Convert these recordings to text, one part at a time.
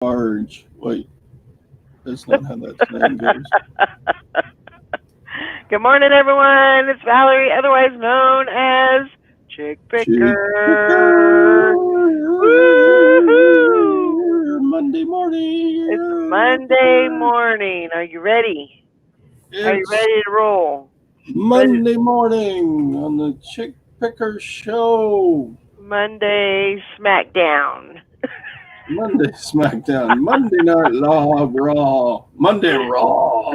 Marge. Wait, that's not how that saying goes. Good morning, everyone. It's Valerie, otherwise known as Chick Chick Picker. Woohoo! Picker. Monday It's morning. Monday morning. Are you ready? Are you It's ready to roll? Ready? Monday morning on the Chick Picker Show. Monday Smackdown. Monday SmackDown. Monday Night Raw. Monday Raw.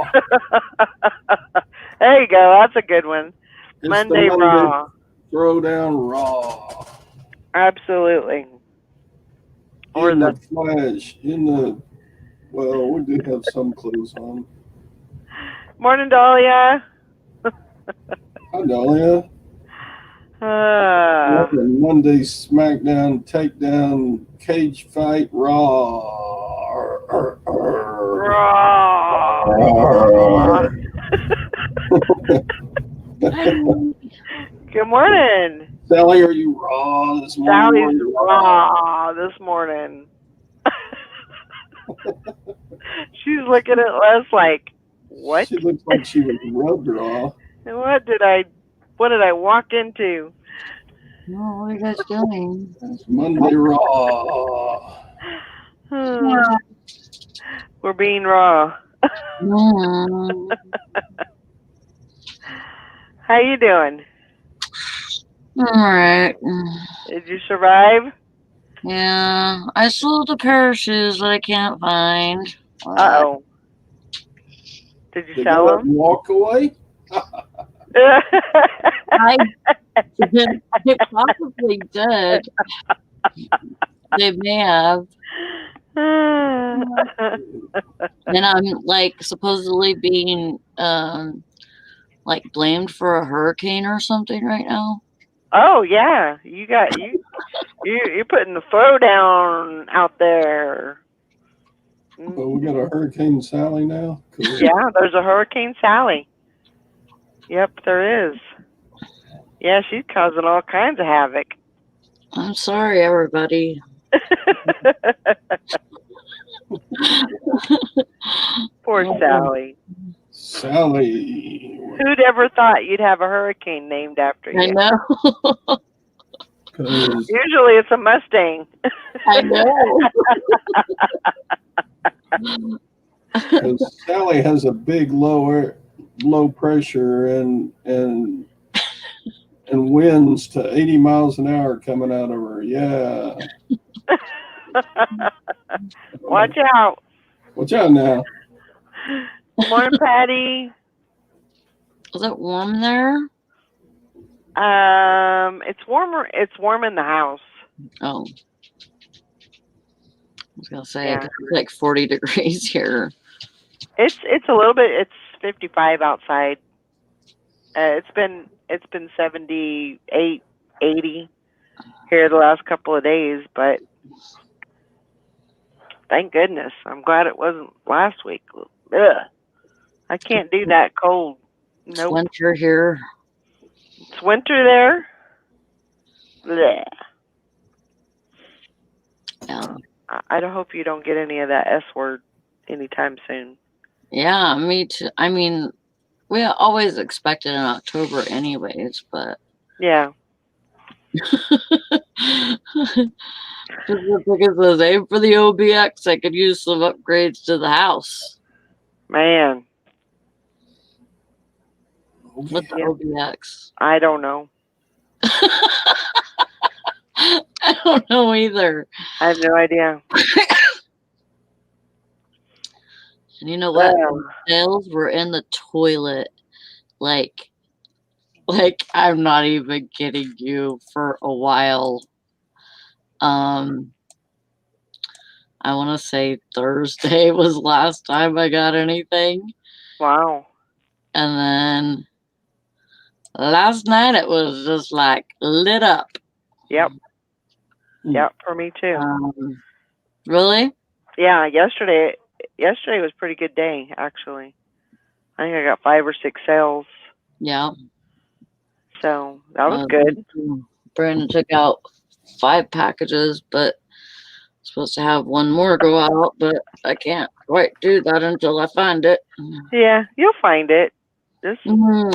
There you go. That's a good one. It's the Monday Monday Raw. Throwdown Raw. Absolutely. Or In the the flash. Well, we do have some clothes on. morning, Dahlia. Hi, Dahlia. Uh, Monday SmackDown Takedown Cage Fight Raw. Raw. Good morning. Sally, are you raw this morning? Sally's raw this morning. She's looking at us like, what? She looks like she was rubbed raw. What did I walk into? Oh, what are you guys doing? It's Monday Raw. We're being raw. Mm, How you doing? all right. Did you survive? Yeah, I sold a pair of shoes that I can't find. Uh-oh. Did you They sell got up them? and walk away. I they possibly did. They may have. And I'm like supposedly being like blamed for a hurricane or something right now. Oh yeah, you're putting the throwdown out there. Well, we got a Hurricane Sally now. Cool. Yeah, there's a Hurricane Sally. Yep, there is. Yeah, she's causing all kinds of havoc. I'm sorry, everybody. Poor Sally. Sally. Who'd ever thought you'd have a hurricane named after I you? know. Usually it's a Mustang. I know. Because Sally has a big low pressure and winds to 80 miles an hour coming out of her. Yeah. Watch out. Watch out now. Good morning, Patty. Is it warm there? It's warmer. It's warm in the house. Oh. I was gonna say Yeah. it's like 40 degrees here. It's a little bit. It's 55 outside. It's been 78, 80 here the last couple of days, but thank goodness. I'm glad it wasn't last week. Ugh. I can't do that cold. It's Nope. winter here. It's winter there. Blech. Yeah. I hope you don't get any of that S word anytime soon. Yeah, me too. I mean, we always expect it in October anyways, but Yeah. because says, aim for the OBX, I could use some upgrades to the house. Man. What's the OBX? I don't know. I don't know either. I have no idea. And you know what? Sales were in the toilet. Like I'm not even kidding you, for a while. I want to say Thursday was last time I got anything. Wow. And then last night it was just like lit up. Yep. Yep, for me too. Really? Yeah, yesterday was a pretty good day, actually. I think I got 5 or 6 sales. Yeah. So that was good. Brandon took out 5 packages, but Supposed to have one more go out, but I can't quite do that until I find it. Yeah, you'll find it. Just I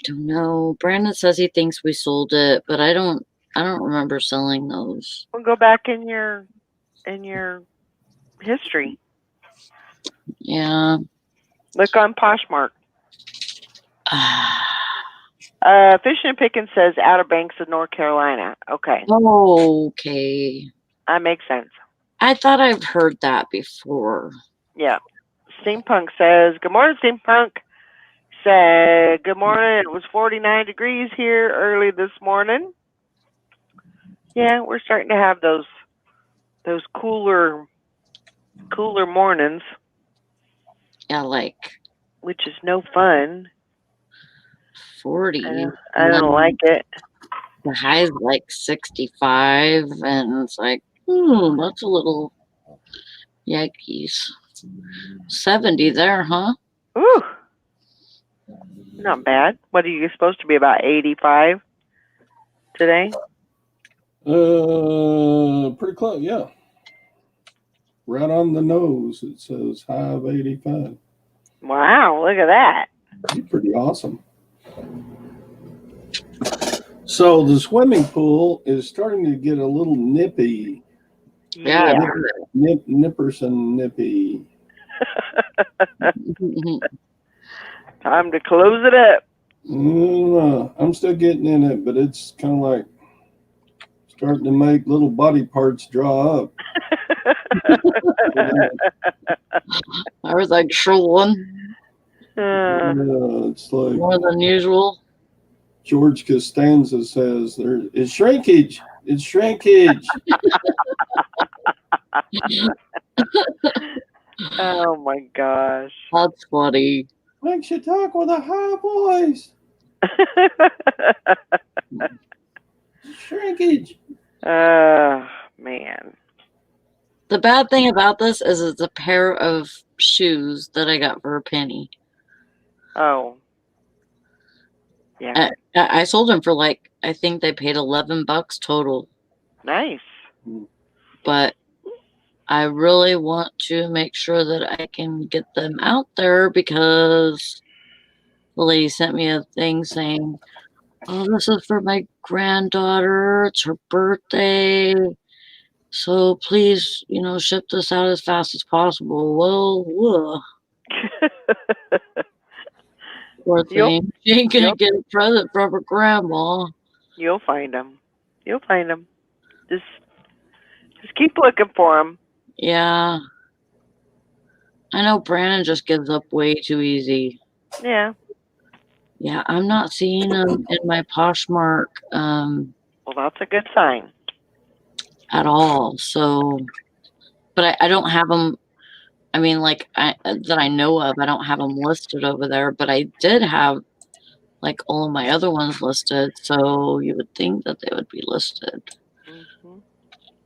don't know. Brandon says he thinks we sold it, but I don't remember selling those. we'll go back in your history. Yeah. Look on Poshmark. Fishing and Picking says Outer Banks of North Carolina. Okay, Okay. that makes sense. I thought I've heard that before. Yeah. Steampunk says, good morning, Steampunk. Said, good morning. It was 49 degrees here early this morning. Yeah, we're starting to have those cooler mornings, Yeah, like which is no fun. 40. I don't like it. The high's like 65, and it's like, that's a little yikes. 70 there, huh? Ooh, not bad. What are you supposed to be, about 85 today? Pretty close, yeah. Right on the nose. It says high of 85. Wow, look at that. Pretty awesome. So the swimming pool is starting to get a little nippy. Yeah. Nippers and nippy. Time to close it up. I'm still getting in it, but it's kind of like starting to make little body parts draw up. I was like, sure. It's like More than usual. George Costanza says, "There is shrinkage. It's shrinkage." Oh my gosh. That's funny. Makes you talk with a high voice. Shrinkage. Man. The bad thing about this is it's a pair of shoes that I got for a penny. Oh. Yeah. I sold them for like, I think they paid $11 total. Nice. But I really want to make sure that I can get them out there because the lady sent me a thing saying, oh, this is for my granddaughter. It's her birthday. So please, ship this out as fast as possible. Well, poor thing. She ain't gonna get a present from her grandma. You'll find them. You'll find them. Just keep looking for them. Yeah. I know Brandon just gives up way too easy. Yeah. Yeah, I'm not seeing them in my Poshmark well, that's a good sign. At all. So, but I don't have them. I mean, like that I know of, I don't have them listed over there. But I did have like all of my other ones listed. So you would think that they would be listed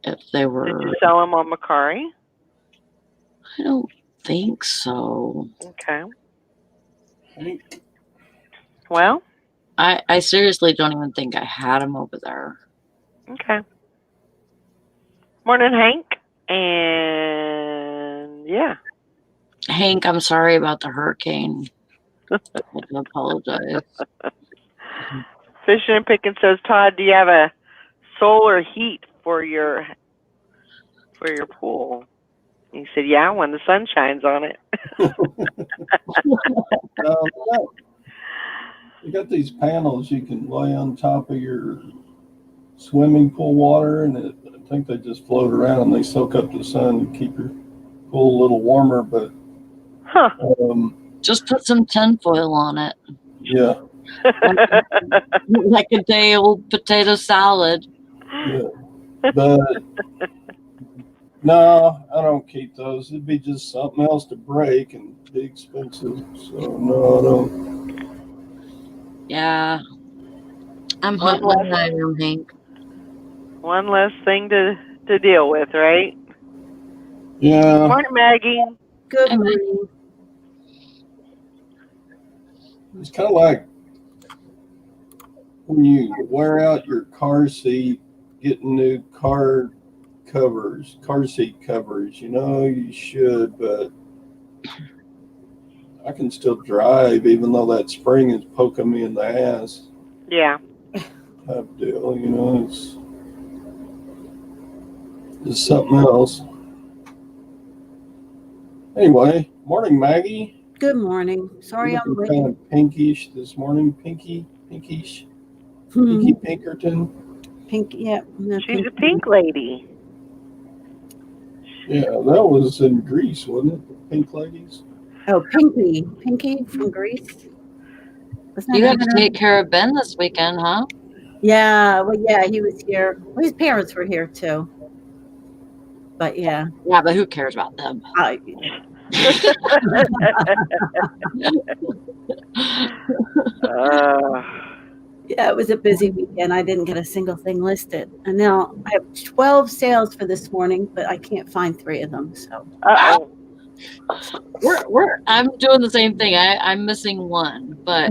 if they were. Did you sell them on Mercari? I don't think so. Okay. Well, I seriously don't even think I had them over there. Okay. Morning, Hank. And yeah. Hank, I'm sorry about the hurricane. I apologize. Fishing and Picking says, Todd, do you have a solar heat for your pool? He said, yeah, when the sun shines on it. You got these panels you can lay on top of your swimming pool water, and I think they just float around and they soak up the sun and keep your pool a little warmer. But just put some tinfoil on it. Yeah. Like a day old potato salad. Yeah. But no, I don't keep those. It'd be just something else to break and be expensive. So no, I don't. Yeah. I'm hunting item, Hank. One less thing to deal with, right? Yeah. Morning, Maggie. Good morning. It's kind of like when you wear out your car seat, get a new car covers, car seat covers. You know, you should, but I can still drive even though that spring is poking me in the ass. Yeah. Type deal, you know, it's something else. Anyway, morning, Maggie. Good morning. Sorry I'm Looking late. kind of pinkish this morning. Pinkish. Hmm. Pinky Pinkerton. Pink, yeah. no, She's a pink lady. Yeah, that was in Greece, wasn't it? The Pink Ladies. Oh, Pinky. Pinky from Greece. Wasn't You that had to her? take care of Ben this weekend, huh? Yeah, well, yeah, he was here. Well, his parents were here too. But yeah, Yeah, but who cares about them? Yeah, it was a busy weekend. I didn't get a single thing listed. And now I have 12 sales for this morning, but I can't find 3 of them. So Uh-oh. I'm doing the same thing. I'm missing 1, but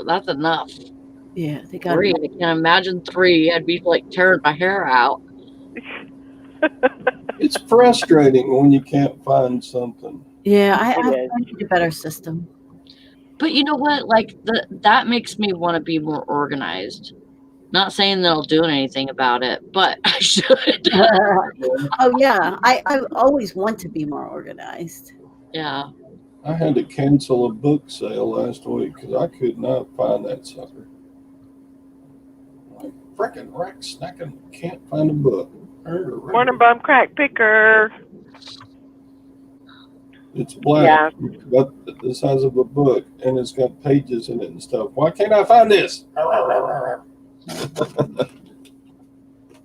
that's enough. yeah, they got 3. I can't imagine 3. I'd be like tearing my hair out. It's frustrating when you can't find something. Yeah, I It is. need a better system. But you know what? Like that makes me want to be more organized. Not saying that I'll do anything about it, but I should. Oh yeah, I always want to be more organized. Yeah. I had to cancel a book sale last week because I could not find that sucker. Like frickin' rack snacking, can't find a book. Morning bum crack picker. It's black, Yeah. about the size of a book, and it's got pages in it and stuff. Why can't I find this?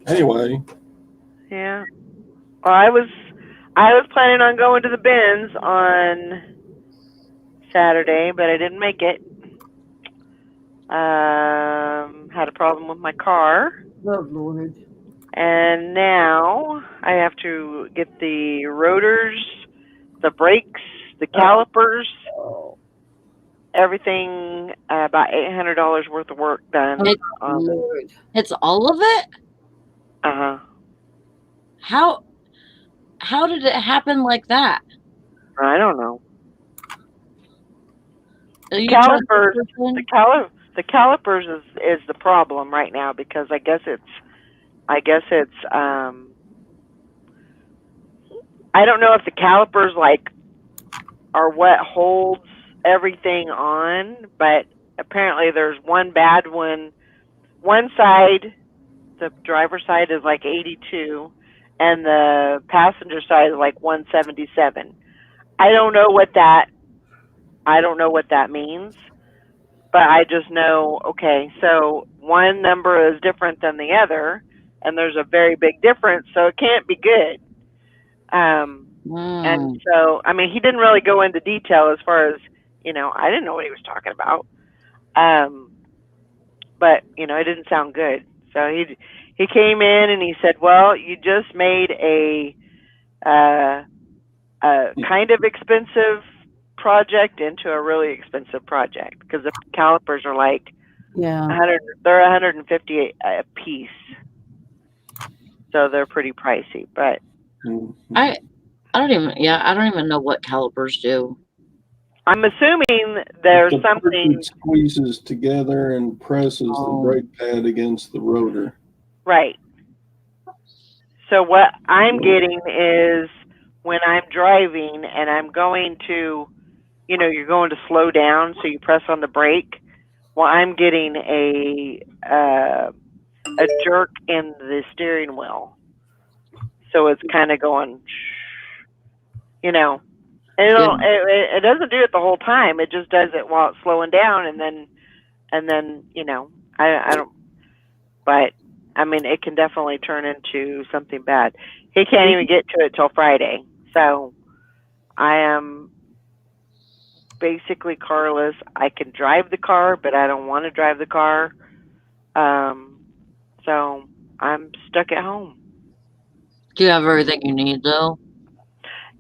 Anyway, Yeah. Well, I was planning on going to the bins on Saturday, but I didn't make it. Had a problem with my car, Oh Lord. and now I have to get the rotors, the brakes, the calipers, everything. About $800 worth of work done. Lord. It's all of it? Uh-huh. How did it happen like that? I don't know. Are you Calipers. trusting this The person? the calipers is the problem right now because I guess it's I don't know if the calipers like are what holds everything on, but apparently there's one bad one. One side, the driver's side is like 82 and the passenger side is like 177. I don't know what that means. But I just know, okay, so one number is different than the other, and there's a very big difference, so it can't be good. And so, I mean, he didn't really go into detail as far as, I didn't know what he was talking about. But, it didn't sound good. So he came in and he said, well, you just made a kind of expensive project into a really expensive project because the calipers are like Yeah. they're 150 a piece, so they're pretty pricey. But I don't even know what calipers do. I'm assuming there's the something person squeezes together and presses the brake pad against the rotor. right. So what I'm getting is when I'm driving and I'm going to, you're going to slow down, so you press on the brake. Well, I'm getting a jerk in the steering wheel, so it's kind of going, and it doesn't do it the whole time. It just does it while it's slowing down, and then I don't. But I mean, it can definitely turn into something bad. He can't even get to it till Friday, so I am basically carless. I can drive the car, but I don't want to drive the car. So I'm stuck at home. Do you have everything you need though?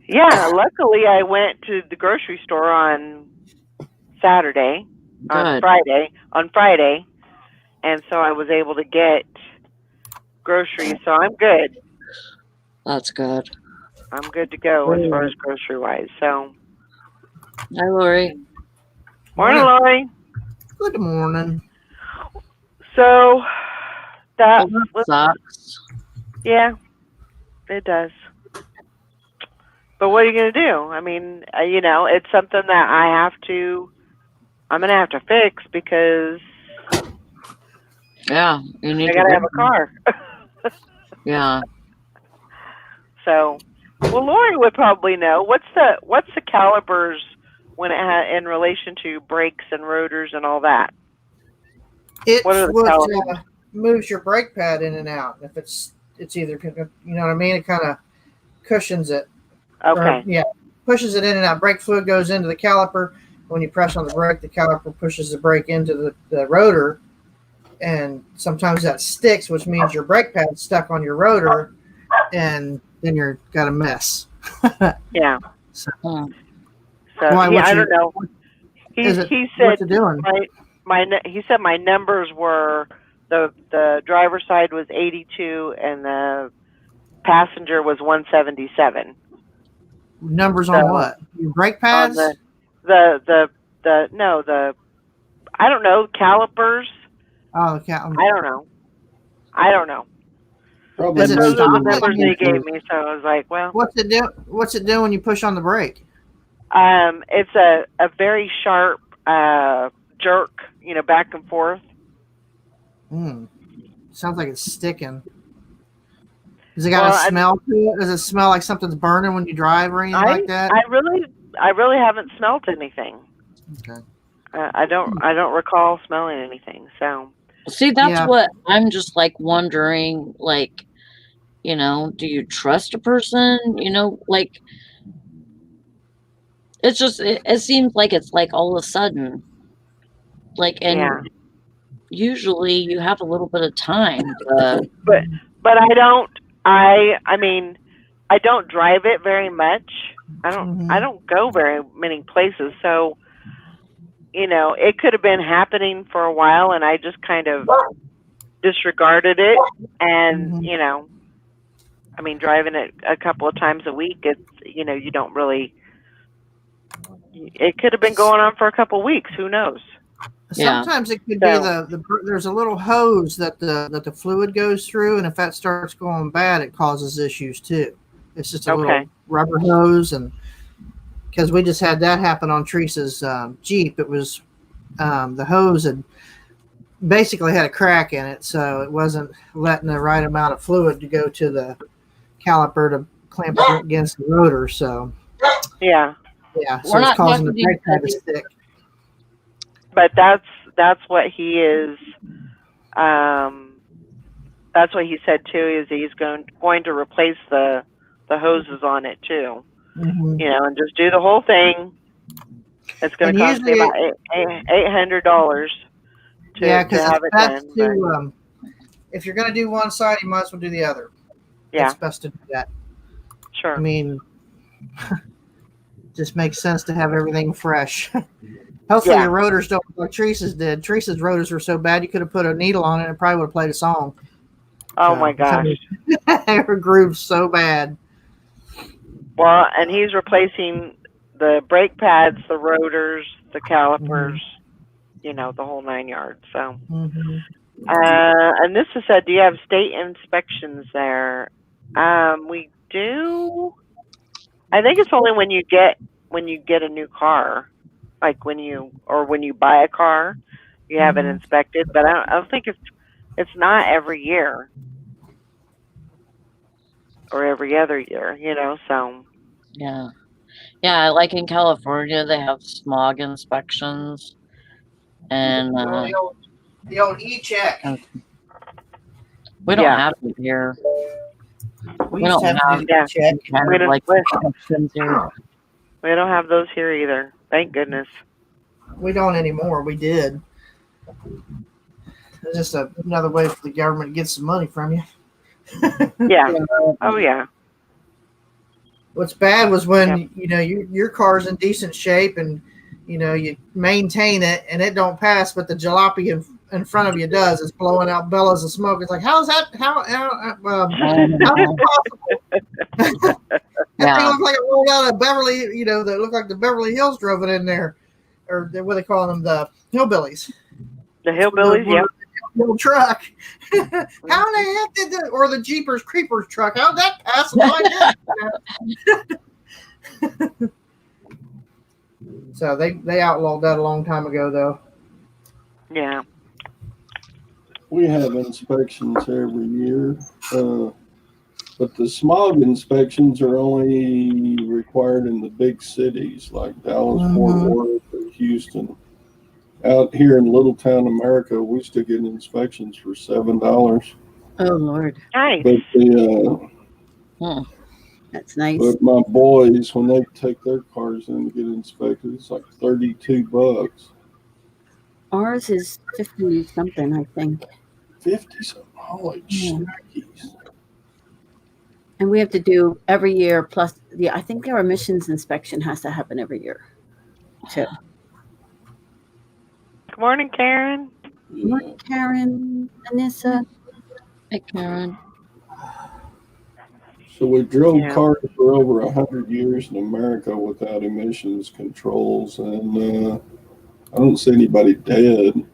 Yeah, luckily I went to the grocery store on Friday, and so I was able to get groceries. So I'm good. That's good. I'm good to go as far as grocery wise. So, Hi, Lori. morning, Lori. Good morning. So that Well, was, that sucks. yeah, it does. But what are you going to do? I mean, it's something that I'm going to have to fix because Yeah, you need I to got to have wait. a car. Yeah. So, well, Lori would probably know what's the calipers when in relation to brakes and rotors and all that. It's What are the what calipers? moves your brake pad in and out. If it's either, you know what I mean, it kind of cushions it. Okay. Pushes it in and out. Brake fluid goes into the caliper. When you press on the brake, the caliper pushes the brake into the rotor, and sometimes that sticks, which means your brake pad's stuck on your rotor, and then you're got a mess. Yeah. So, Hmm. So I don't know. He said what's it doing? he said my numbers were the driver's side was 82 and the passenger was 177. Numbers on So, what? Your brake On pads? the I don't know, calipers. Oh, I don't know. Probably Is it Those are the stop? numbers they gave me, so I was like, well, What's it do? What's it do when you push on the brake? it's a very sharp jerk, back and forth. Sounds like it's sticking. Does it got a smell to it? Does it smell like something's burning when you drive or anything like that? I really haven't smelt anything. Okay. I don't recall smelling anything. So See, that's what I'm just like wondering, like, do you trust a person? Like, it's just, it seems like it's like all of a sudden, like, and usually you have a little bit of time. But I don't, I mean, I don't drive it very much. I don't go very many places. So, it could have been happening for a while and I just kind of disregarded it. And, I mean, driving it a couple of times a week, it's, you don't really, it could have been going on for a couple of weeks. Who knows? Sometimes it could be there's a little hose that the fluid goes through, and if that starts going bad, it causes issues too. It's just a little rubber hose, and because we just had that happen on Teresa's Jeep, it was the hose had basically had a crack in it, so it wasn't letting the right amount of fluid to go to the caliper to clamp it against the rotor. So so it's causing the brake pad to stick. But that's what he is. That's what he said too. Is he's going to replace the hoses on it too. And just do the whole thing. It's going to cost me about $800 to have it done. If you're going to do one side, you might as well do the other. Yeah, it's best to do that. Sure. I mean, just makes sense to have everything fresh. Hopefully your rotors don't look like Teresa's did. Teresa's rotors were so bad you could have put a needle on it and it probably would have played a song. Oh my gosh. Her groove's so bad. Well, and he's replacing the brake pads, the rotors, the calipers, the whole 9 yards. So, and this is said, do you have state inspections there? We do. I think it's only when you get a new car. Like when you buy a car, you have it inspected, but I don't think it's not every year or every other year, so. Yeah, like in California, they have smog inspections and the old e-check. We don't have it here. We don't have e-check. inspections here. We don't have those here either. Thank goodness. We don't anymore. We did. It's just another way for the government to get some money from you. Yeah. Oh yeah. What's bad was when your car's in decent shape and you maintain it and it don't pass, but the jalopy in front of you does. It's blowing out bellows of smoke. It's like, how's that? How's it possible? That thing Yeah. looked like it rolled out of Beverly, that looked like the Beverly Hills drove it in there. Or what they call them, the hillbillies. The hillbillies, yeah. Little truck. How the heck did that, or the Jeepers Creepers truck? How'd that pass like that? So they outlawed that a long time ago, though. Yeah. We have inspections every year, but the smog inspections are only required in the big cities like Dallas, Fort Worth, or Houston. Out here in Little Town America, we used to get inspections for $7. Oh Lord, Nice. But that's nice. but my boys, when they take their cars in to get inspected, it's like $32. Ours is 50 something, I think. 50 something. Holy shnikes. And we have to do every year plus I think our emissions inspection has to happen every year too. Good morning, Karen. Morning, Karen, Anissa. Hey, Karen. So we drove Yeah. cars for over 100 years in America without emissions controls, and I don't see anybody dead.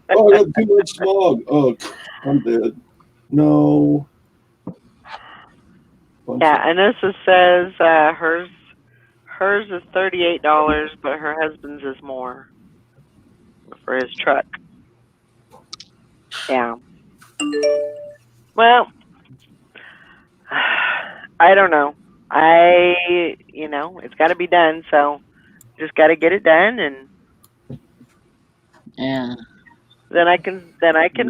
Oh, I got too much smog. Oh, I'm dead. No. Yeah, Anissa says hers is $38, but her husband's is more for his truck. Yeah. Well, I don't know. It's got to be done, so just got to get it done, and Yeah. then I can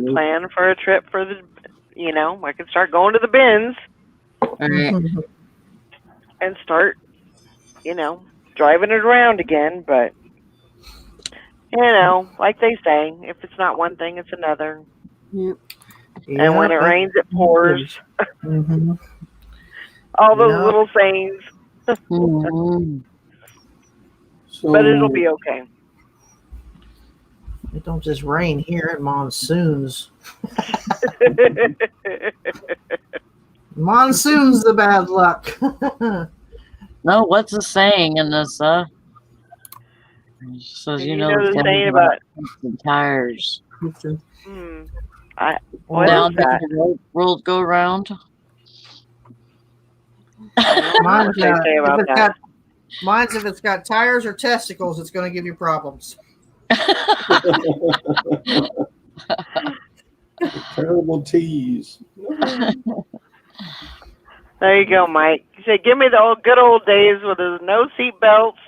plan for a trip for the, I can start going to the bins All right. and start, driving it around again. But, like they say, if it's not one thing, it's another. Yep. And when it rains, it pours. Mm-hmm. All those Yeah. little sayings. Mhm. So, But it'll be okay. It don't just rain here at monsoons. Monsoon's the bad luck. No, what's the saying in this? It says, You know the saying about the tires. what Down is that? the world go round. Mine's, What they say about that. Mine's if it's got tires or testicles, it's going to give you problems. terrible tease. There you go, Mike. He said, "Give me the good old days with there's no seat belts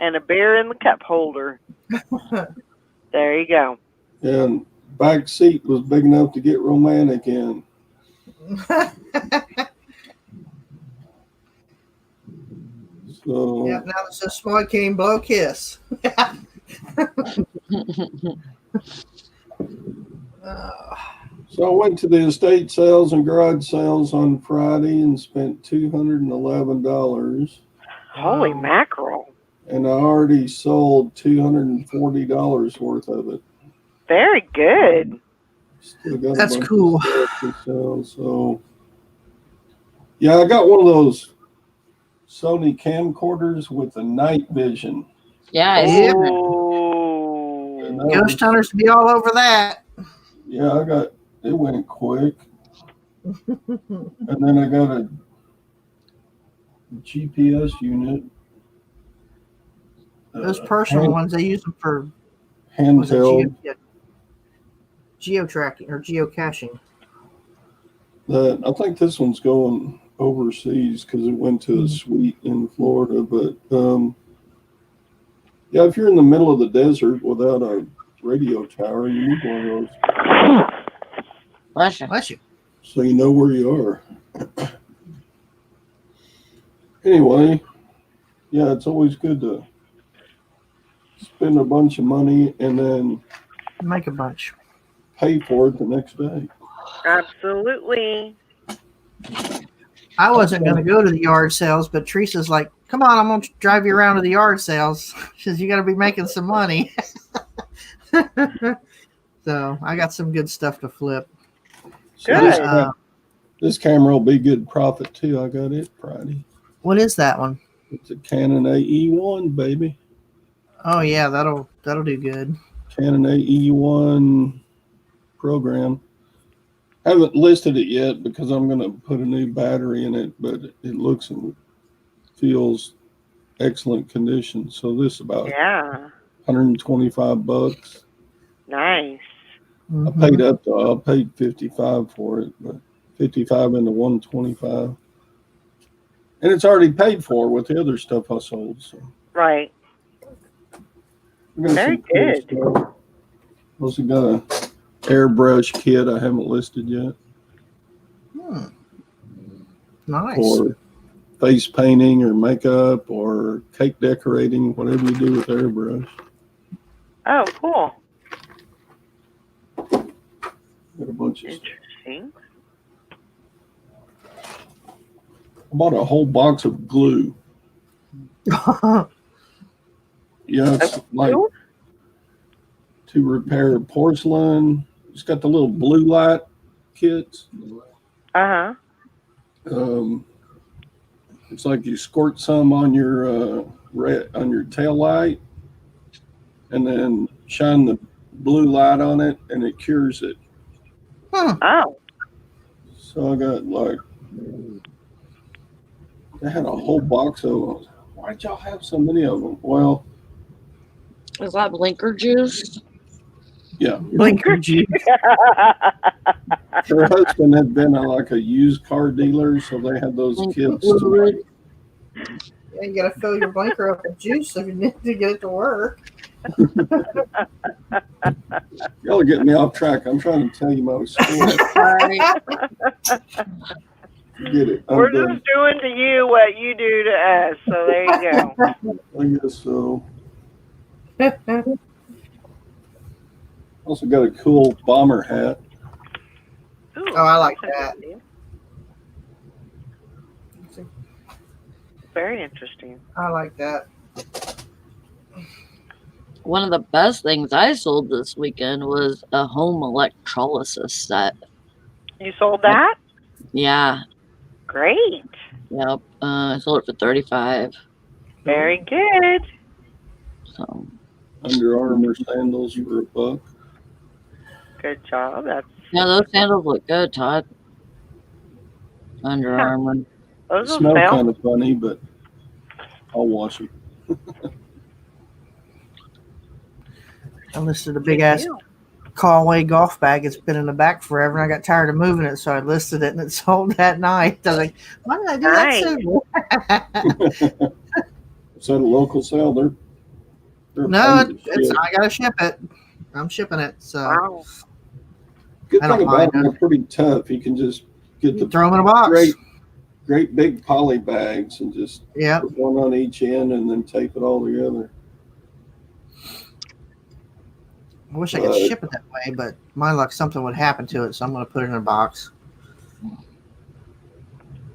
and a beer in the cup holder." There you go. And back seat was big enough to get romantic in. So Yep, now it's a small cane blow kiss. So I went to the estate sales and garage sales on Friday and spent $211. Holy mackerel. And I already sold $240 worth of it. Very good. Still got a That's bunch of cool. stuff to sell, so yeah, I got one of those Sony camcorders with the night vision. Yeah, I Yeah. see that. Oh. And that Ghost was- hunters be all over that. Yeah, it went quick. And then I got a GPS unit. Those personal ones, they use them for handheld. Geo-tracking or geocaching. That I think this one's going overseas because it went to a suite in Florida. But yeah, if you're in the middle of the desert without a radio tower, you need one of those Bless you. Bless you. so you know where you are. Anyway, yeah, it's always good to spend a bunch of money and then Make a bunch. pay for it the next day. Absolutely. I wasn't going to go to the yard sales, but Teresa's like, come on, I'm going to drive you around to the yard sales. She says, you got to be making some money. So I got some good stuff to flip. Good. This camera will be good profit too. I got it Friday. What is that one? It's a Canon AE1, baby. Oh yeah, that'll do good. Canon AE1 program. Haven't listed it yet because I'm going to put a new battery in it, but it looks and feels excellent condition. So this is about Yeah. $125. Nice. I paid up to, I paid 55 for it, but 55 into 125. And it's already paid for with the other stuff I sold. So Right. we got Very some cool good. stuff. Also got a airbrush kit I haven't listed yet Nice. for face painting or makeup or cake decorating, whatever you do with airbrush. Oh, cool. Got a bunch of stuff. Interesting. I bought a whole box of glue. Yeah, it's like Glue? to repair porcelain. It's got the little blue light kits. Uh-huh. It's like you squirt some on your on your tail light, and then shine the blue light on it, and it cures it. Oh. So I got like, they had a whole box of them. Why'd y'all have so many of them? Well, Is that blinker juice? yeah, Blinker juice. her husband had been at like a used car dealer, so they had those kits. To, Yeah, you gotta fill your blinker up with juice if you need to get it to work. y'all are getting me off track. I'm trying to tell you my story. Sorry. Get it? I'm We're done. just doing to you what you do to us. So there you go. I guess so. Also got a cool bomber hat. Ooh, Oh, I like that's that. interesting. Very interesting. I like that. One of the best things I sold this weekend was a home electrolysis set. You sold that? Yeah. Great. Yep. I sold it for $35. Very good. So Under Armour sandals for $1. Good job. That's yeah, those sandals look good, Todd. Under Armour. those will Smell smell. kind of funny, but I'll wash them. I listed a big ass Callaway golf bag. It's been in the back forever, and I got tired of moving it, so I listed it, and it sold that night. I was like, "Why did I do that so?" Is that a local sale? They're No, paid as it's shit. I gotta ship it. I'm shipping it, so Wow. Good I thing don't about mind them, they're pretty tough. You can just get the throw them in a box. great big poly bags and just Yeah, put one on each end and then tape it all together. I wish I could ship it that way, but my luck, something would happen to it, so I'm gonna put it in a box.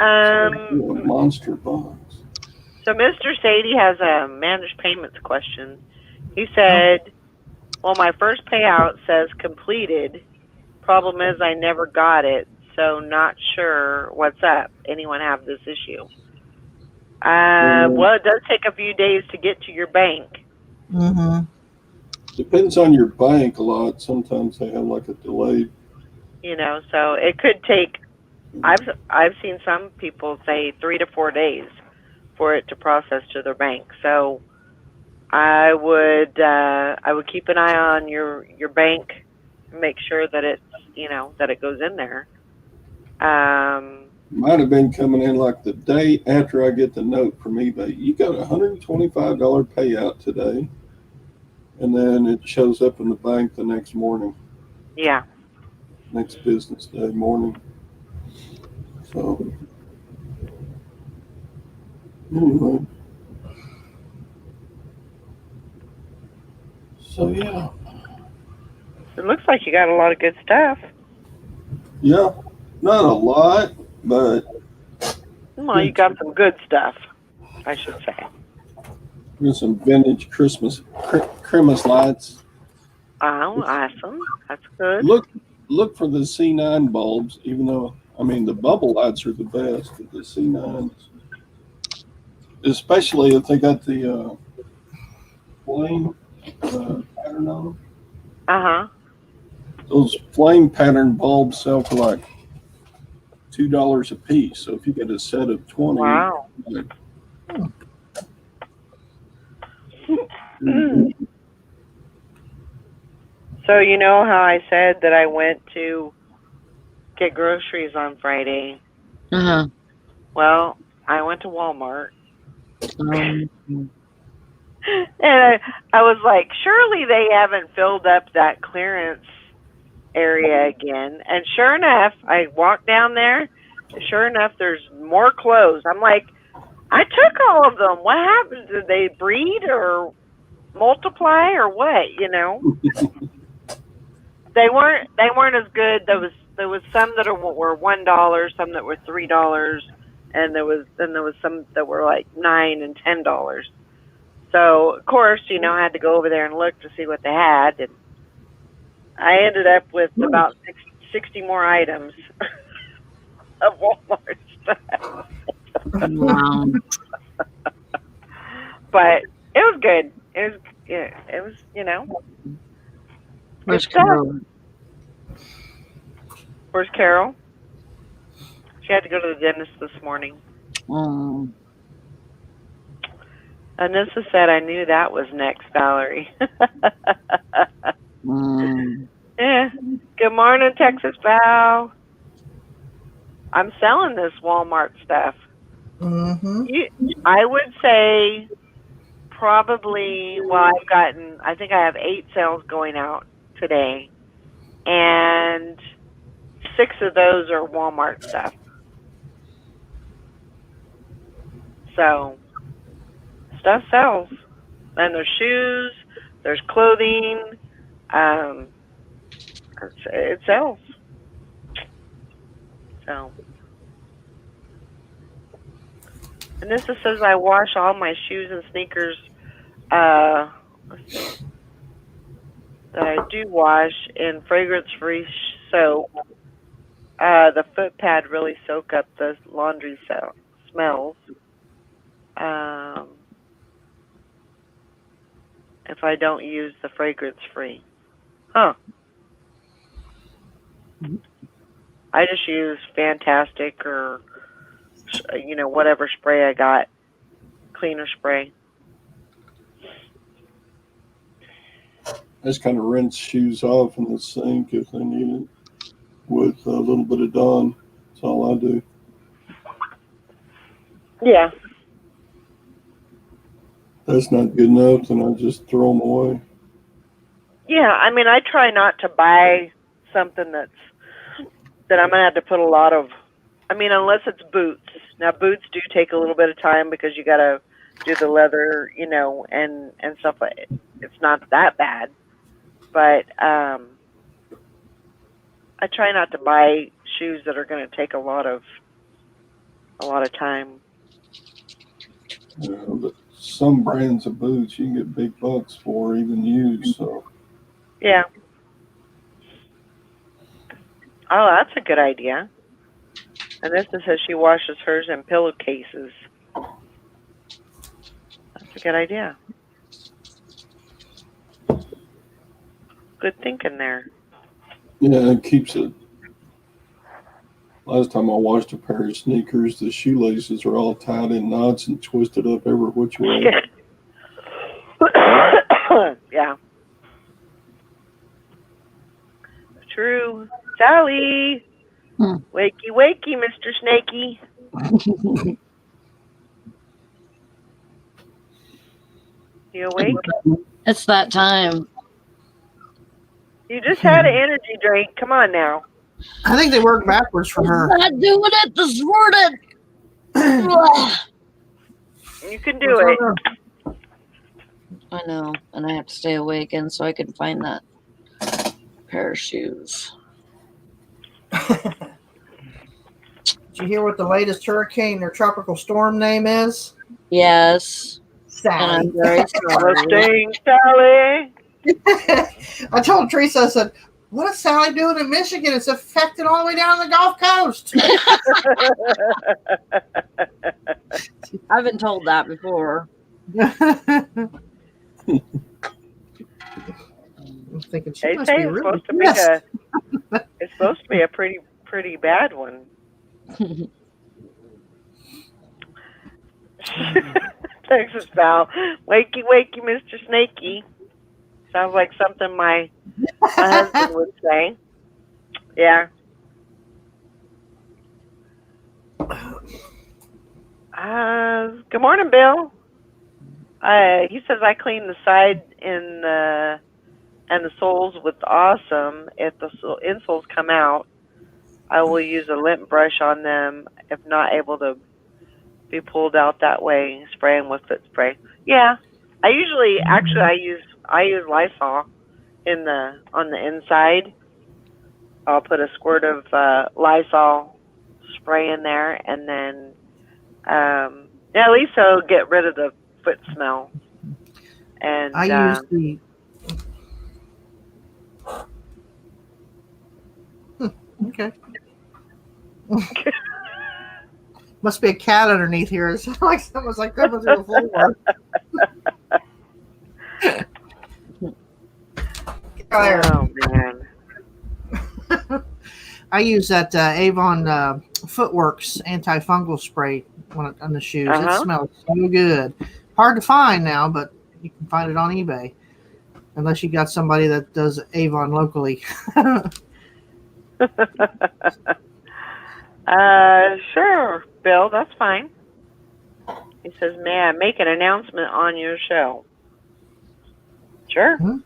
Ooh, a monster box. So Mr. Sadie has a managed payments question. He said, well, my first payout says completed. Problem is I never got it, so not sure what's up. Anyone have this issue? Well, it does take a few days to get to your bank. Mm-hmm. Depends on your bank a lot. Sometimes they have like a delayed. You know, so it could take. I've seen some people say 3 to 4 days for it to process to their bank. So I would keep an eye on your bank, and make sure that it's that it goes in there. Might have been coming in like the day after I get the note from eBay. You got a $125 payout today, and then it shows up in the bank the next morning, Yeah. next business day morning. So anyway, so yeah, It looks like you got a lot of good stuff. yeah, not a lot, but Well, you got some good stuff, I should say. there's some vintage Christmas lights. Oh, awesome. That's good. Look for the C9 bulbs, even though I mean, the bubble lights are the best, but the C9s, especially if they got the flame pattern on them. Uh-huh. Those flame pattern bulbs sell for like $2 a piece. So if you get a set of 20, Wow. like, So you know how I said that I went to get groceries on Friday? Uh-huh. Well, I went to Walmart. Um, And I was like, surely they haven't filled up that clearance area again. And sure enough, I walked down there. Sure enough, there's more clothes. I'm like, I took all of them. What happened? Did they breed or multiply or what? You know, they weren't as good. There was some that were $1, some that were $3, and there was some that were like $9 and $10. So of course, you know, I had to go over there and look to see what they had, and I ended up with about 60 more items of Walmart stuff. wow. But it was good. It was, you know. Where's Good stuff. Carol? Where's Carol? She had to go to the dentist this morning. Anissa said I knew that was next, Valerie. Yeah. Good morning, Texas Val. I'm selling this Walmart stuff. I would say probably, well, I think I have 8 sales going out today. And 6 of those are Walmart stuff. So, stuff sells. And there's shoes, there's clothing, it sells. So. And this says I wash all my shoes and sneakers, let's see, that I do wash in fragrance-free soap. The foot pad really soak up the laundry smells. If I don't use the fragrance-free. Huh. I just use Fantastic or, you know, whatever spray I got. Cleaner spray. I just kind of rinse shoes off in the sink if I need it with a little bit of Dawn. That's all I do. Yeah. That's not good enough, then I just throw them away. Yeah, I mean, I try not to buy something that I'm going to have to put a lot of, I mean, unless it's boots. Now, boots do take a little bit of time because you got to do the leather, you know, and stuff like it. It's not that bad. But I try not to buy shoes that are going to take a lot of time. But some brands of boots you can get big bucks for, even used. So Yeah. Oh, that's a good idea. And this says she washes hers in pillowcases. That's a good idea. Good thinking there. yeah, it keeps it. Last time I washed a pair of sneakers, the shoelaces are all tied in knots and twisted up every which way. Yeah. True. Sally. Wakey, wakey, Mr. Snakey. You awake? It's that time. You just had an energy drink. Come on now. I think they work backwards for her. I'm not doing it this morning. You can do it. I know, and I have to stay awake, and so I can find that pair of shoes. Did you hear what the latest hurricane or tropical storm name is? Yes, and Sally. I'm very sorry. Mustang Sally. I told Teresa, I said, what is Sally doing in Michigan? It's affected all the way down the Gulf Coast. I've been told that before. I'm thinking she They must say be it's really supposed to be pissed. it's supposed to be a pretty bad one. Texas Val, wakey, wakey, Mr. Snakey. Sounds like something my husband would say. Yeah. Good morning, Bill. He says I clean the side and the soles with Awesome. If the insoles come out, I will use a lint brush on them. If not able to be pulled out that way, spray them with foot spray. Yeah, I use Lysol on the inside. I'll put a squirt of Lysol spray in there, and then at least it'll get rid of the foot smell. And I use the. Okay. Must be a cat underneath here. It sounds like someone's like coming through the floor. oh man. I use that Avon Footworks antifungal spray on the shoes. It smells so good. Hard to find now, but you can find it on eBay. Unless you got somebody that does Avon locally. Sure, Bill, that's fine. He says, may I make an announcement on your show? Sure. Mm-hmm.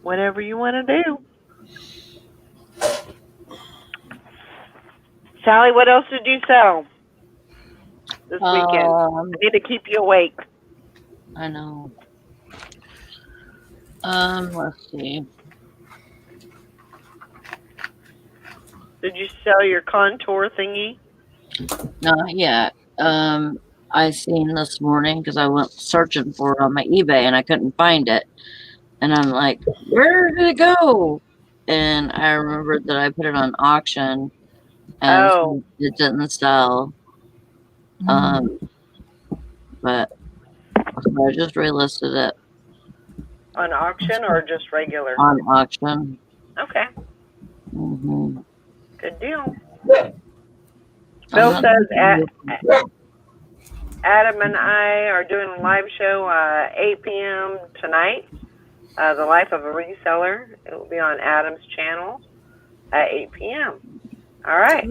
Whatever you want to do. Sally, what else did you sell this weekend? I need to keep you awake. I know. Let's see. Did you sell your contour thingy? Not yet. I seen this morning because I went searching for it on my eBay and I couldn't find it. And I'm like, where did it go? And I remembered that I put it on auction and it didn't sell. But I just relisted it. On auction or just regular? On auction. Okay. Mm-hmm. Good deal. Bill says Adam and I are doing a live show 8 p.m. tonight. The Life of a Reseller. It will be on Adam's channel at 8 p.m. All right.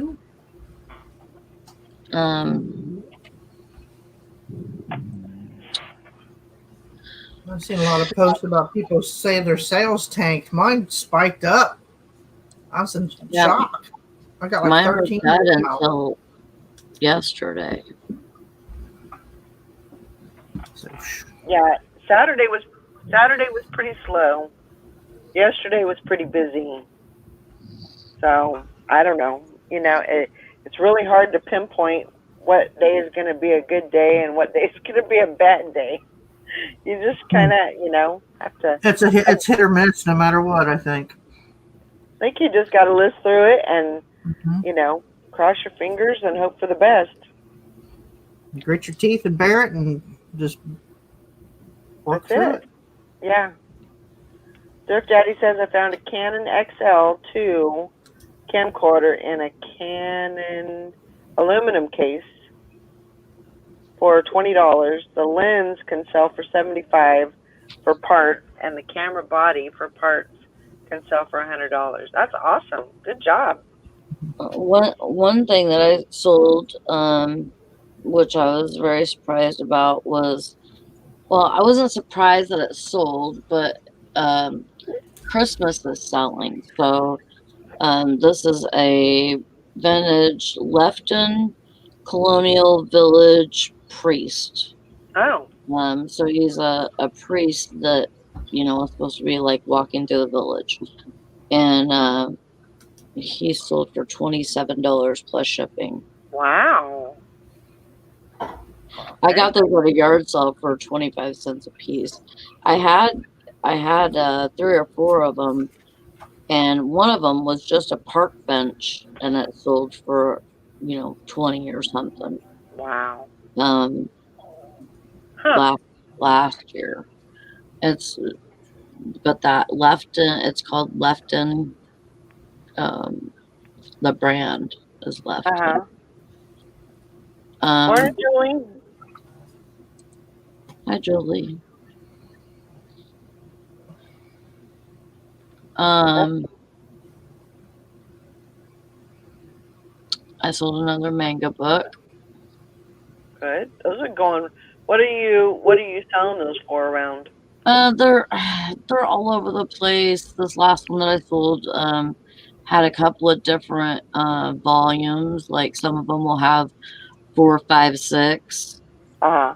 I've seen a lot of posts about people saying their sales tanked. Mine spiked up. I was in shock. I got like mine 13 was bad until yesterday. Yeah, Saturday was pretty slow. Yesterday was pretty busy. So I don't know. You know, it's really hard to pinpoint what day is going to be a good day and what day is going to be a bad day. You just kind of, have to. It's hit or miss no matter what, I think. I think you just got to list through it and, cross your fingers and hope for the best. Grit your teeth and bear it and just work through it. Yeah. Surf Daddy says I found a Canon XL2 camcorder in a Canon aluminum case for $20. The lens can sell for $75 for parts, and the camera body for parts can sell for $100. That's awesome. Good job. One thing that I sold, which I was very surprised about, was, well, I wasn't surprised that it sold, but Christmas is selling. So this is a vintage Lefton Colonial Village priest. Oh. So he's a priest that, is supposed to be like walking through the village. And he sold for $27 plus shipping. Wow. I got those at a yard sale for 25 cents a piece. I had 3 or 4 of them And one of them was just a park bench, and it sold for, 20 or something. Wow. Um, Huh. last year. But that Lefton, it's called Lefton. The brand is Lefton. Morning, Julie. Hi, Julie. I sold another manga book. Good. Those are going. What are you selling those for around? They're all over the place. This last one that I sold had a couple of different volumes. Like some of them will have 4, 5, 6. And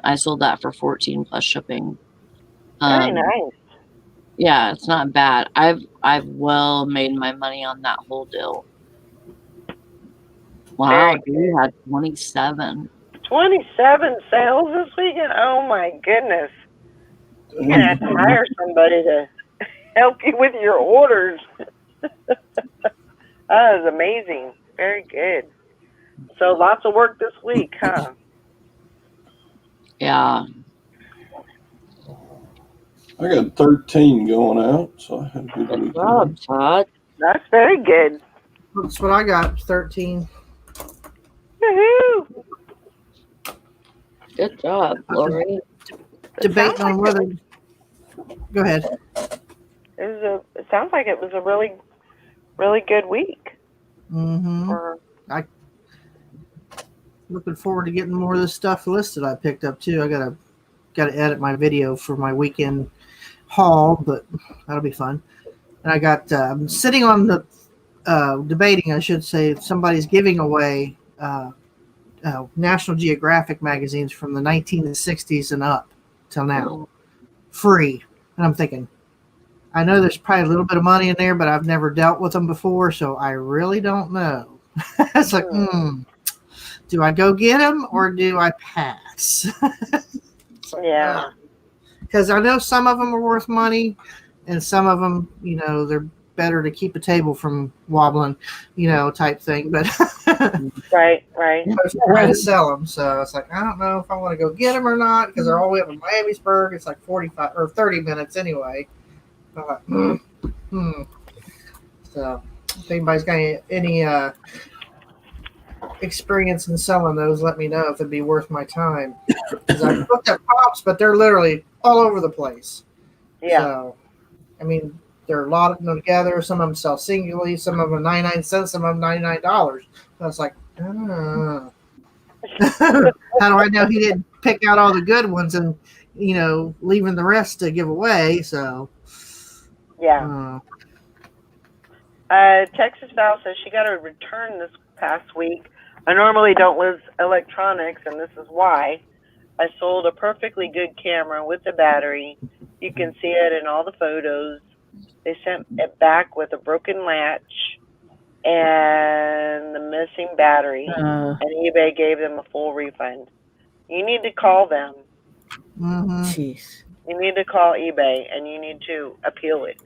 I sold that for 14 plus shipping. Very nice. Yeah, it's not bad. I've well made my money on that whole deal. Wow, you had 27. 27 sales this weekend? Oh my goodness. You're gonna have to hire somebody to help you with your orders. That is amazing. Very good. So lots of work this week, huh? Yeah. I got 13 going out, so I had a good Good weekend. job, Todd. That's very good. That's what I got. 13. Woohoo! Good job, Lori. Debating on whether. Go ahead. It sounds like it was a really, really good week. Mm-hmm. Looking forward to getting more of this stuff listed. I picked up too. I gotta edit my video for my weekend haul, but that'll be fun. And I got I'm sitting on the debating, I should say, somebody's giving away National Geographic magazines from the 1960s and up till now, free. And I'm thinking, I know there's probably a little bit of money in there, but I've never dealt with them before, so I really don't know. It's like, do I go get them or do I pass? Yeah. Because I know some of them are worth money, and some of them, they're better to keep a table from wobbling, type thing. But right. I was trying to sell them, so it's like I don't know if I want to go get them or not because they're all the way up in Miamisburg. It's like 45 or 30 minutes anyway. I'm like, So if anybody's got any experience in selling those, let me know if it'd be worth my time. Because I've looked at Pops, but they're literally all over the place. Yeah. So, I mean, there are a lot of them together. Some of them sell singly. Some of them 99 cents. Some of them $99. So I was like, how do I know he didn't pick out all the good ones and, leaving the rest to give away? So, yeah. Texas Val says she got a return this past week. I normally don't list electronics, and this is why. I sold a perfectly good camera with a battery. You can see it in all the photos. They sent it back with a broken latch and the missing battery, and eBay gave them a full refund. You need to call them. Jeez. You need to call eBay, and you need to appeal it.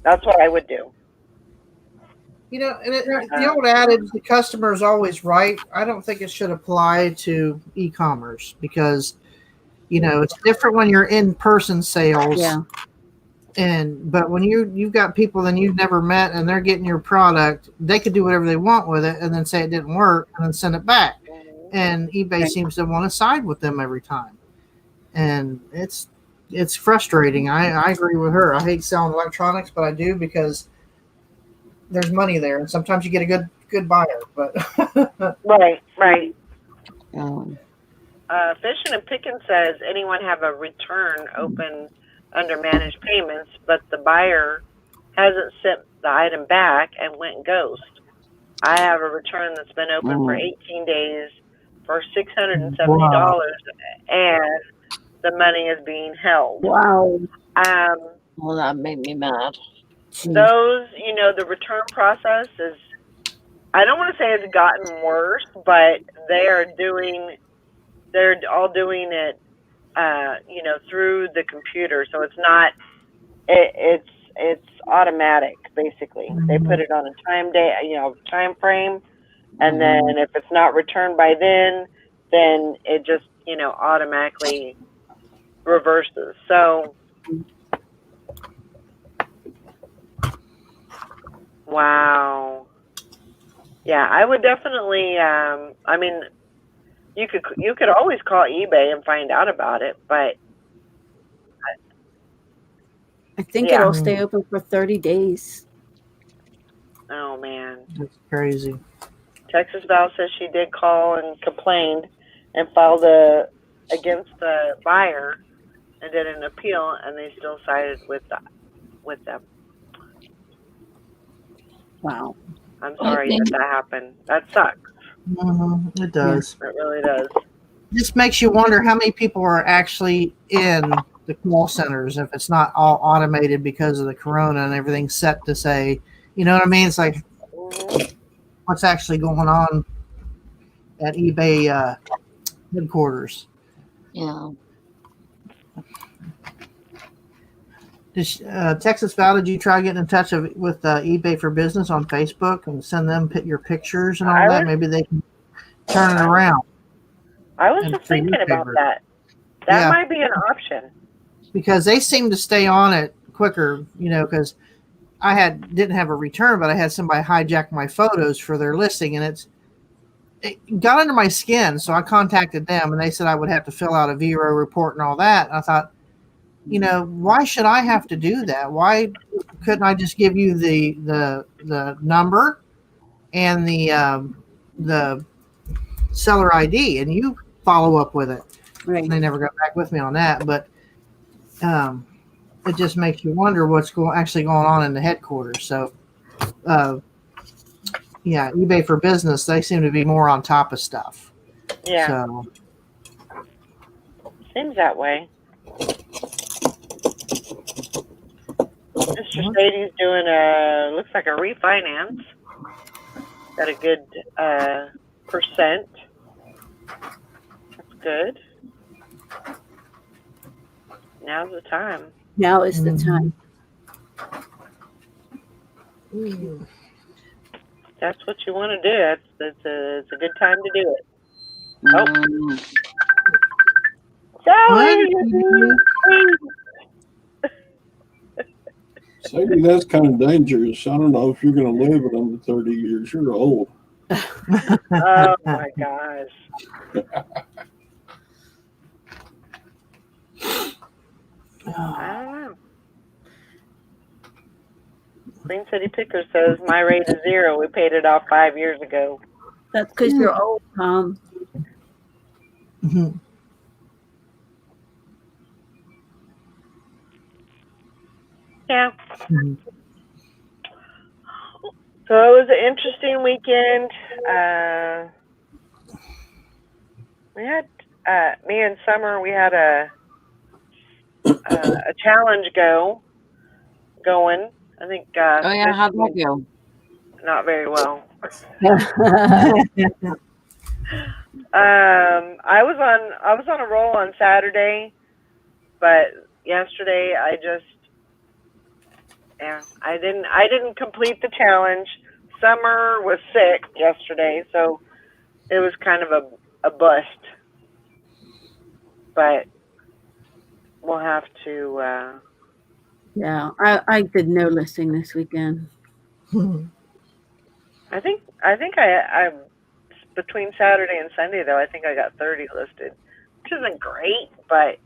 That's what I would do. The old adage, the customer is always right. I don't think it should apply to e-commerce because, it's different when you're in-person sales. Yeah. But when you've got people that you've never met and they're getting your product, they could do whatever they want with it and then say it didn't work and then send it back. And eBay seems to want to side with them every time. And it's frustrating. I agree with her. I hate selling electronics, but I do because there's money there, and sometimes you get a good buyer. But right. Fishing and Pickin says, anyone have a return open under managed payments, but the buyer hasn't sent the item back and went ghost. I have a return that's been open for 18 days for $670, and the money is being held. Wow. Well, that made me mad. Those, the return process is, I don't want to say it's gotten worse, but they're all doing it, through the computer. So it's not it's automatic basically. They put it on a time frame, and then if it's not returned by then it just automatically reverses. So wow. Yeah, I would definitely I mean, you could always call eBay and find out about it, but I think Yeah. it'll stay open for 30 days. oh man. That's crazy. Texas Val says she did call and complained and filed against the buyer and did an appeal, and they still sided with them. Wow. I'm sorry that happened. That sucks. It does. It really does. Just makes you wonder how many people are actually in the call centers if it's not all automated because of the corona and everything's set to say, you know what I mean? It's like, what's actually going on at eBay headquarters? Yeah. Texas Val, did you try getting in touch with eBay for Business on Facebook and send them your pictures and all that? Maybe they can turn it around. I was just thinking about that. That might be an option. Because they seem to stay on it quicker, because I didn't have a return, but I had somebody hijack my photos for their listing, and it got under my skin. So I contacted them, and they said I would have to fill out a Vero report and all that. And I thought, why should I have to do that? Why couldn't I just give you the number and the seller ID, and you follow up with it? Right. And they never got back with me on that, but it just makes you wonder what's actually going on in the headquarters. So, eBay for Business, they seem to be more on top of stuff. Yeah. So, seems that way. Mr. Sadie's doing looks like a refinance. Got a good percent. That's good. Now's the time. Now is the time. That's what you want to do. It's a good time to do it. Sadie, that's kind of dangerous. I don't know if you're going to live it under 30 years. You're old. Oh my gosh. I don't know. Queen City Picker says my rate is 0. We paid it off 5 years ago. That's because you're old, Tom. Yeah. So it was an interesting weekend. We had me and Summer. We had a challenge going. I think. Oh yeah, how'd that go? Not very well. I was on a roll on Saturday, but yesterday I didn't complete the challenge. Summer was sick yesterday, so it was kind of a bust. But we'll have to. Yeah, I did no listing this weekend. I think I between Saturday and Sunday though, I think I got 30 listed, which isn't great, but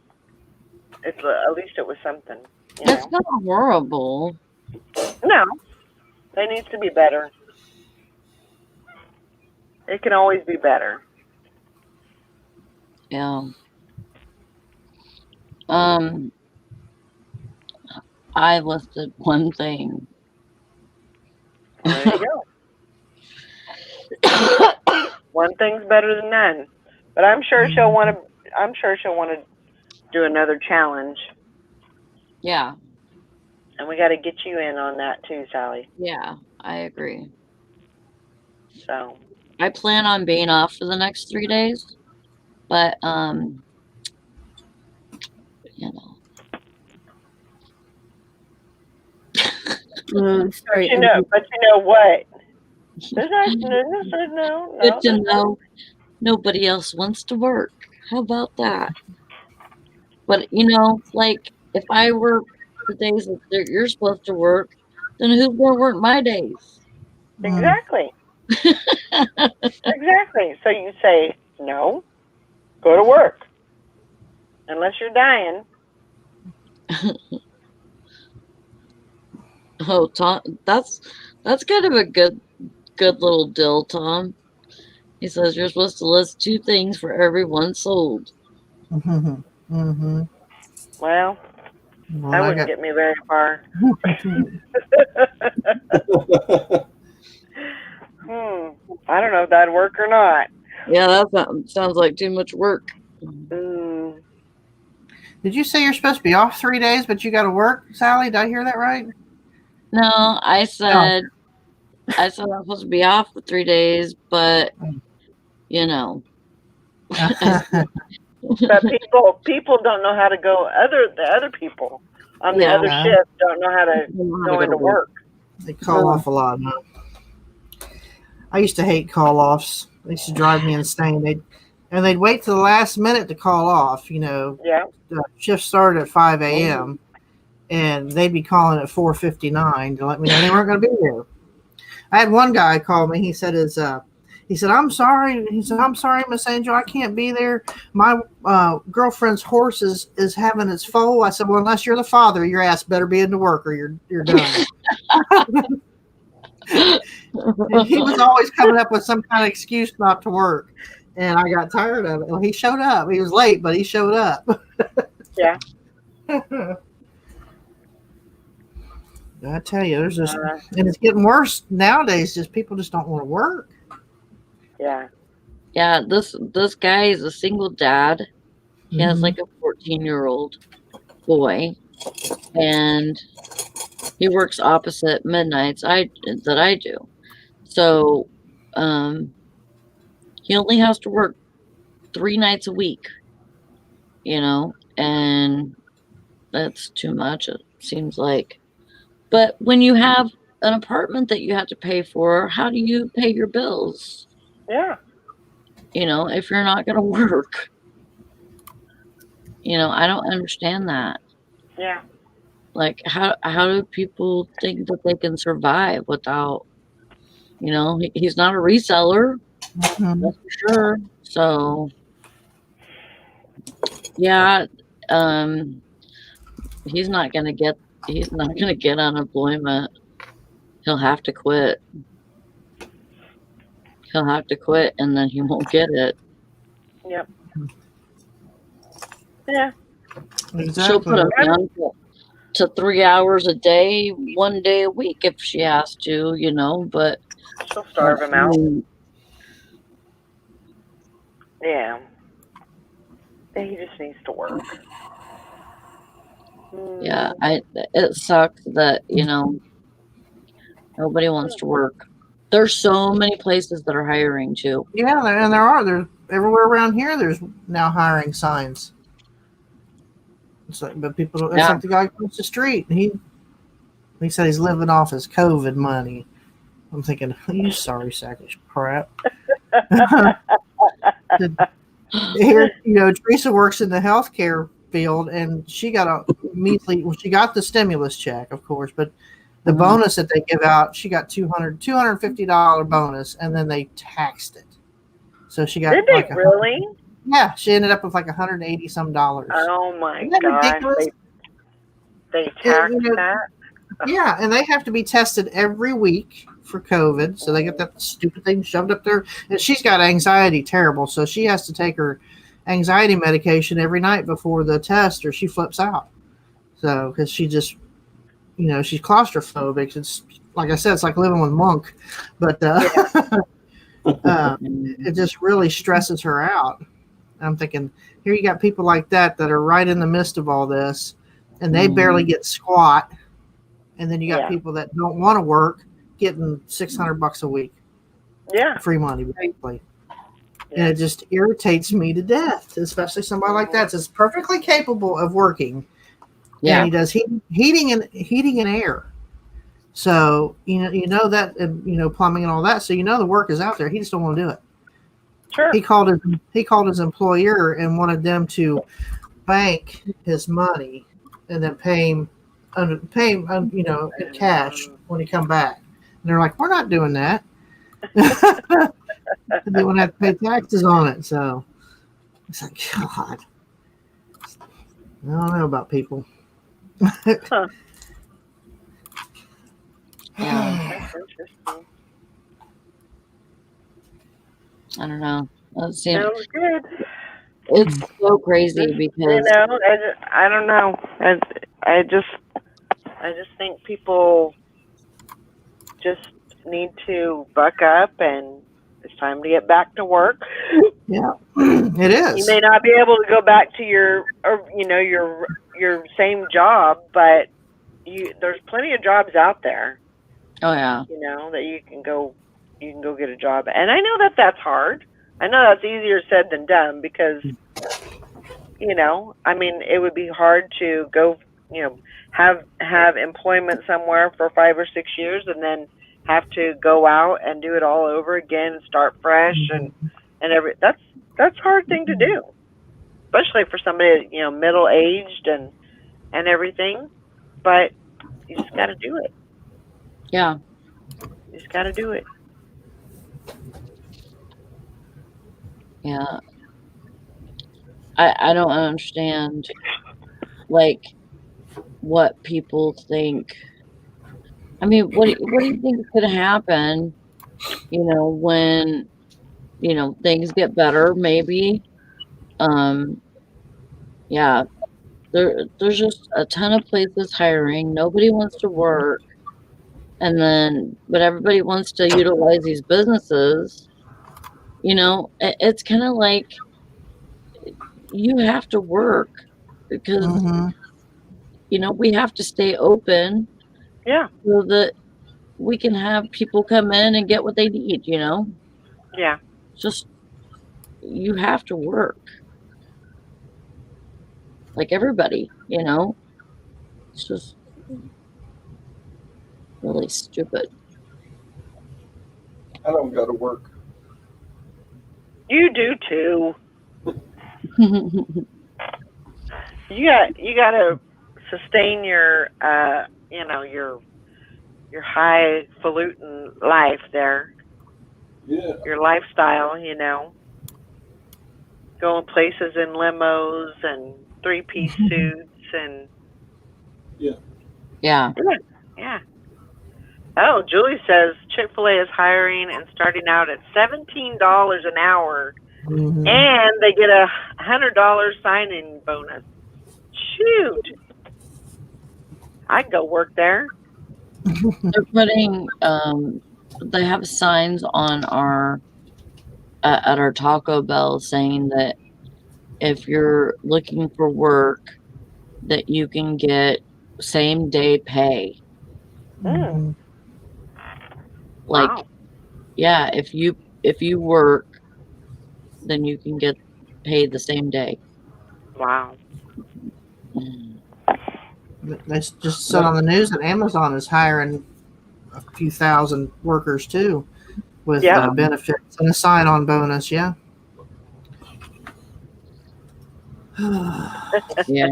it's at least it was something. That's not horrible. No, it needs to be better. It can always be better. Yeah. I listed one thing. There you go. One thing's better than none. But I'm sure she'll want to do another challenge. Yeah. And we got to get you in on that too, Sally. Yeah, I agree. So I plan on being off for the next 3 days, but Sorry. But you know what? There's no. Good to know nobody else wants to work. How about that? But like if I work the days that you're supposed to work, then who's gonna work my days? Exactly. Exactly. So you say no, go to work, unless you're dying. Oh, Tom, that's kind of a good little deal, Tom. He says you're supposed to list 2 things for every one sold. Mm-hmm. Well, that wouldn't get me very far. I don't know if that'd work or not. Yeah, that sounds like too much work. Mm. Did you say you're supposed to be off 3 days, but you got to work, Sally? Did I hear that right? No, I said I'm supposed to be off for 3 days, but But people don't know how to go. The other people on the other shift don't know how to go into work. They call off a lot. Huh? I used to hate call offs. They used to drive me insane. They'd wait to the last minute to call off. Yeah. The shift started at 5 a.m. and they'd be calling at 4:59 to let me know they weren't going to be there. I had one guy call me. He said, I'm sorry. He said, I'm sorry, Miss Angel, I can't be there. My girlfriend's horse is having its foal. I said, well, unless you're the father, your ass better be into work or you're done. And he was always coming up with some kind of excuse not to work. And I got tired of it. Well, he showed up. He was late, but he showed up. Yeah. I tell you, there's just, and it's getting worse nowadays. Just people just don't want to work. Yeah. Yeah, this guy is a single dad. He has like a 14-year-old boy, and he works opposite midnights that I do. So, he only has to work 3 nights a week, and that's too much, it seems like. But when you have an apartment that you have to pay for, how do you pay your bills? Yeah. If you're not going to work. I don't understand that. Yeah. Like, how do people think that they can survive without, he's not a reseller, that's for sure. So, yeah, he's not going to get unemployment. He'll have to quit. He'll have to quit, and then he won't get it. Yep. Yeah. Exactly. She'll put him down to 3 hours a day, 1 day a week if she has to, but she'll starve him out. Yeah. He just needs to work. Yeah, it sucks that, nobody wants to work. There's so many places that are hiring too. Yeah, and there's everywhere around here. There's now hiring signs. But people don't. It's like the guy across the street. He said he's living off his COVID money. I'm thinking, you sorry sack of crap. Here, Teresa works in the healthcare field, and she got she got the stimulus check, of course, but the bonus that they give out, she got $250 bonus, and then they taxed it. So she got. Did they really? Yeah, she ended up with like $180 some. Oh my gosh! They taxed that. Yeah, and they have to be tested every week for COVID, so they get that stupid thing shoved up there. And she's got anxiety terrible, so she has to take her anxiety medication every night before the test, or she flips out. So, because she just, she's claustrophobic. It's like I said, it's like living with Monk, but it just really stresses her out. I'm thinking, here you got people like that are right in the midst of all this, and they barely get squat. And then you got people that don't want to work getting $600 a week. Yeah. Free money, basically. Yeah. And it just irritates me to death, especially somebody like that that's perfectly capable of working. Yeah. And he does heating and air. So you know that, and plumbing and all that. So the work is out there. He just don't want to do it. Sure. He called his employer and wanted them to bank his money and then pay him in cash when he come back. And they're like, we're not doing that. And they want to have to pay taxes on it. So it's like, God, I don't know about people. Huh. Yeah. That's interesting. I don't know. That seems, Sounds good. it's so crazy because I don't know. I just think people just need to buck up, and it's time to get back to work. Yeah, it is. You may not be able to go back to your same job, but there's plenty of jobs out there. oh yeah. That you can go get a job. And I know that that's hard. I know that's easier said than done because, I mean, it would be hard to go, have employment somewhere for 5 or 6 years and then have to go out and do it all over again and start fresh and that's a hard thing to do, especially for somebody, middle aged and everything. But you just got to do it. Yeah. You just got to do it. Yeah. I don't understand like what people think. I mean, what do you think could happen, when, things get better, maybe? Yeah. There's just a ton of places hiring. Nobody wants to work. But everybody wants to utilize these businesses. It's kind of like you have to work because, we have to stay open. Yeah. So that we can have people come in and get what they need, Yeah. Just, you have to work. Like everybody, It's just really stupid. I don't go to work. You do too. You got to sustain your your highfalutin life there. Yeah. Your lifestyle, going places in limos and 3-piece suits and Yeah. yeah. Oh, Julie says Chick-fil-A is hiring and starting out at $17 an hour, and they get a $100 sign-in bonus. Shoot, I'd go work there. They're putting they have signs on at our Taco Bell saying that if you're looking for work that you can get same day pay. Like, wow. Yeah, if you work, then you can get paid the same day. Wow. They just said on the news that Amazon is hiring a few thousand workers too, with benefits and a sign-on bonus. Yeah. Yeah,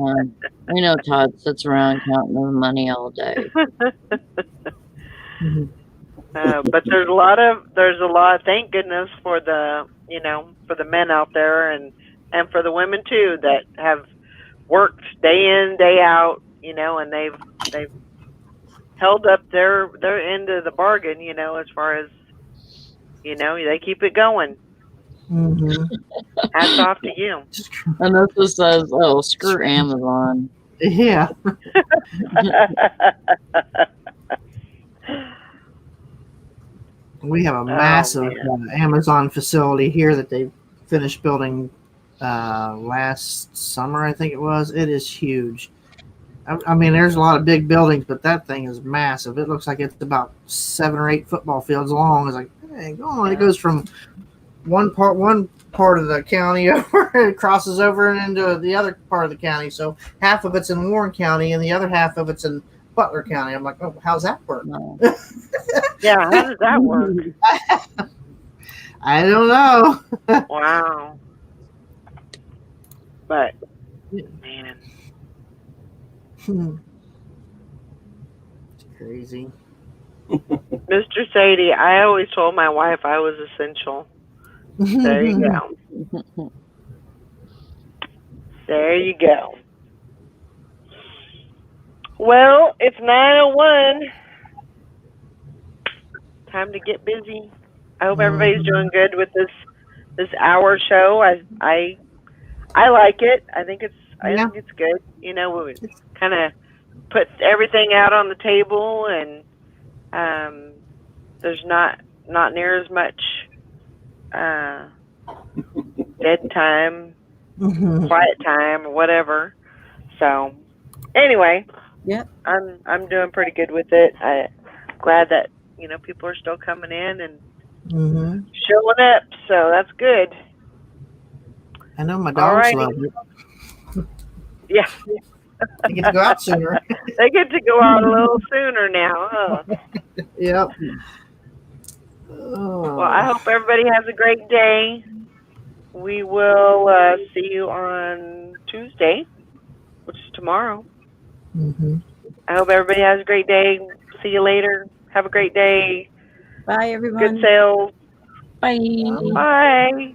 I know Todd sits around counting the money all day. But there's a lot. Thank goodness for the for the men out there and for the women too that have worked day in day out, and they've held up their end of the bargain, as far as they keep it going. Hats off to you. And this just says, "Oh, screw Amazon." Yeah. We have a massive Amazon facility here that they finished building last summer, I think it was. It is huge. I mean, there's a lot of big buildings, but that thing is massive. It looks like it's about 7 or 8 football fields long. It's like, hey, go on. It goes from one part of the county over, it crosses over and into the other part of the county. So half of it's in Warren County, and the other half of it's in Butler County. I'm like, oh, how's that work? No. Yeah, how does that work? I don't know. Wow. But man, It's crazy. Mr. Sadie, I always told my wife I was essential. There you go. There you go. Well, it's 9:01. Time to get busy. I hope everybody's doing good with this hour show. I like it. I think it's good. You know, we kind of put everything out on the table, and there's not near as much dead time, quiet time, or whatever. So, anyway, Yep. I'm doing pretty good with it. I'm glad that people are still coming in and showing up. So that's good. I know my All dogs righty. love it. Yeah, They get to go out sooner. they get to go out a little sooner now. Huh? Yep. Well, I hope everybody has a great day. We will see you on Tuesday, which is tomorrow. I hope everybody has a great day. See you later. Have a great day. Bye, everyone. Good sales. Bye. Bye.